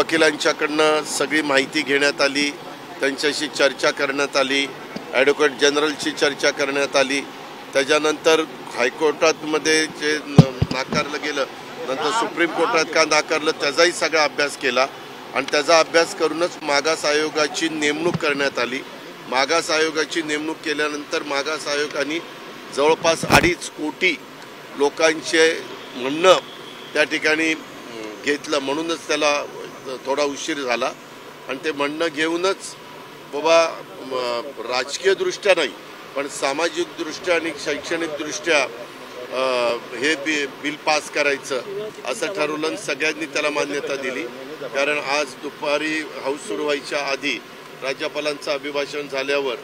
वकिलांच्याकडनं सगळी माहिती घेण्यात आली, त्यांच्याशी चर्चा करण्यात आली, ॲडव्होकेट जनरलशी चर्चा करण्यात आली. त्याच्यानंतर हायकोर्टामध्ये जे नाकारलं गेलं, नंतर सुप्रीम कोर्टात का नाकारलं त्याचाही सगळा अभ्यास केला आणि त्याचा अभ्यास करूनच मागास आयोगाची नेमणूक करण्यात आली. मागास आयोगाची नेमणूक केल्यानंतर मागास आयोगाने जवळपास 2.5 कोटी लोकांचे म्हणणं त्या ठिकाणी घेतलं, म्हणूनच त्याला थोडा उशीर झाला. आणि ते म्हणणं घेऊनच बाबा राजकीयदृष्ट्या नाही पण सामाजिकदृष्ट्या आणि शैक्षणिकदृष्ट्या हे बिल पास करायचं असं ठरवलं. सगळ्यांनी त्याला मान्यता दिली, कारण आज दुपारी हाऊस सुरू व्हायच्या आधी राज्यपालांचं अभिभाषण झाल्यावर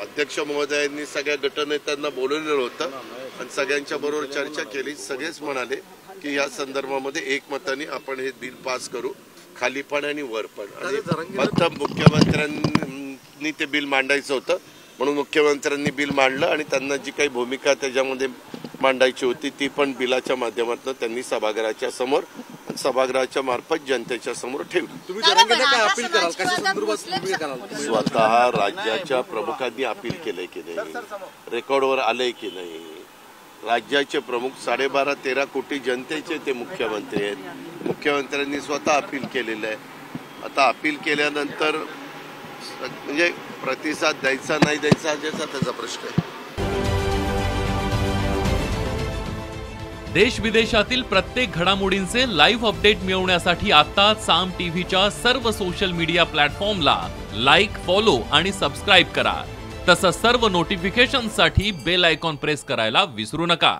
अध्यक्ष महोदयांनी सगळ्या गटनेत्यांना बोलवलेलं होतं आणि सगळ्यांच्या बरोबर चर्चा केली. सगळेच म्हणाले की या संदर्भामध्ये एकमताने आपण हे बिल पास करू, खाली पण आणि वर पण. आणि फक्त मुख्यमंत्र्यांनी ते बिल मांडायचं होतं म्हणून मुख्यमंत्र्यांनी बिल मांडलं आणि त्यांना जी काही भूमिका त्याच्यामध्ये मांडायची होती ती पण बिलाच्या माध्यमातून त्यांनी सभागृहाच्या समोर सभागृहाच्या मार्फत जनतेच्या समोर ठेवली. स्वतः राज्याच्या प्रमुखांनी अपील केलंय की नाही, रेकॉर्डवर आलंय की नाही. राज्याचे प्रमुख 12.5-13 कोटी जनतेचे ते मुख्यमंत्री आहेत. मुख्यमंत्र्यांनी स्वतः अपील केलेलं आहे. आता अपील केल्यानंतर म्हणजे प्रतिसाद द्यायचा नाही द्यायचा ज्याचा त्याचा प्रश्न आहे. देश विदेशातील प्रत्येक घडामोडींचे लाईव्ह अपडेट मिळवण्यासाठी आता साम टीव्हीच्या सर्व सोशल मीडिया प्लॅटफॉर्मला लाईक, फॉलो आणि सबस्क्राईब करा. तसंच सर्व नोटिफिकेशनसाठी बेल आयकॉन प्रेस करायला विसरू नका.